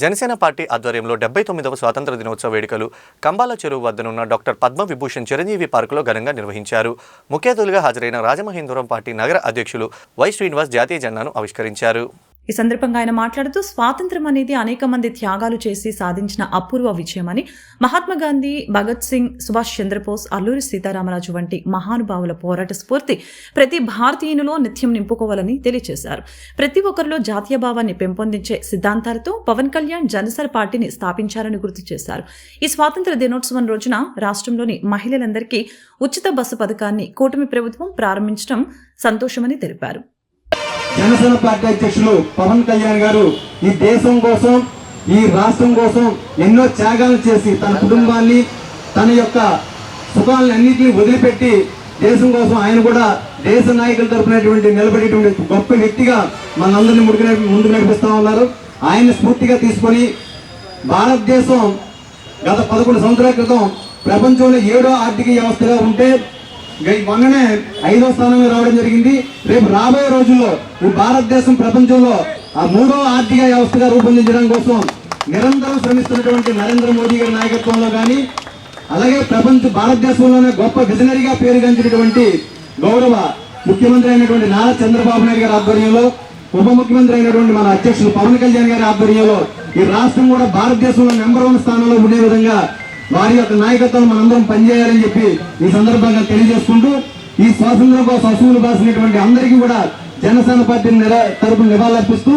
Janasena party ఆధ్వర్యంలో 79వ స్వాతంత్ర దినోత్సవ వేడుకలు కంబాల చెరువు వద్దనున్న డాక్టర్ పద్మ విభూషణ్ చిరంజీవి పార్కులో ఘనంగా నిర్వహించారు. ముఖ్య అతిథులుగా హాజరైన రాజమహేంద్రవరం పార్టీ నగర అధ్యక్షులు వై శ్రీనివాస్ జాతీయ జెండాను ఆవిష్కరించారు. ఈ సందర్భంగా ఆయన మాట్లాడుతూ స్వాతంత్ర్యం అనేది అనేక మంది త్యాగాలు చేసి సాధించిన అపూర్వ విజయమని, మహాత్మా గాంధీ, భగత్ సింగ్, సుభాష్ చంద్రబోస్, అల్లూరి సీతారామరాజు వంటి మహానుభావుల పోరాట స్ఫూర్తి ప్రతి భారతీయునిలో నిత్యం నింపుకోవాలని తెలియజేశారు. ప్రతి ఒక్కరిలో జాతీయ భావాన్ని పెంపొందించే సిద్ధాంతాలతో పవన్ కళ్యాణ్ జనసేన పార్టీని స్థాపించారని గుర్తు చేశారు. ఈ స్వాతంత్ర దినోత్సవం రోజున రాష్ట్రంలోని మహిళలందరికీ ఉచిత బస్సు పథకాన్ని కూటమి ప్రభుత్వం ప్రారంభించడం సంతోషమని తెలిపారు. జనసేన పార్టీ అధ్యక్షులు పవన్ కళ్యాణ్ గారు ఈ దేశం కోసం, ఈ రాష్ట్రం కోసం ఎన్నో త్యాగాలు చేసి తన కుటుంబాన్ని, తన యొక్క సుఖాలను అన్నింటినీ వదిలిపెట్టి దేశం కోసం ఆయన కూడా దేశ నాయకుల తరపునటువంటి నిలబడేటువంటి గొప్ప వ్యక్తిగా మనందరినీ ముందుకు నడిపిస్తూ ఉన్నారు. ఆయన స్ఫూర్తిగా తీసుకొని భారతదేశం గత 11 సంవత్సరాల క్రితం ప్రపంచంలో 7వ ఆర్థిక వ్యవస్థగా ఉంటే మొన్ననే 5వ స్థానంలో రావడం జరిగింది. రేపు రాబోయే రోజుల్లో ఈ భారతదేశం ప్రపంచంలో ఆ 3వ ఆర్థిక వ్యవస్థగా రూపొందించడం కోసం నిరంతరం శ్రమిస్తున్నటువంటి నరేంద్ర మోదీ గారి నాయకత్వంలో కానీ, అలాగే భారతదేశంలోనే గొప్ప విజనరీగా పేరుగాంచినటువంటి గౌరవ ముఖ్యమంత్రి అయినటువంటి నారా చంద్రబాబు నాయుడు గారి ఆధ్వర్యంలో, ఉప ముఖ్యమంత్రి అయినటువంటి మన అధ్యక్షులు పవన్ కళ్యాణ్ గారి ఆధ్వర్యంలో ఈ రాష్ట్రం కూడా భారతదేశంలో నెంబర్ 1 స్థానంలో ఉండే విధంగా వారి యొక్క నాయకత్వం మనందరం పనిచేయాలని చెప్పి ఈ సందర్భంగా తెలియజేసుకుంటూ, ఈ స్వాతంత్రం కోసం అసూలు బాసినటువంటి అందరికీ కూడా జనసేన పార్టీ తరపున నివాళులర్పిస్తూ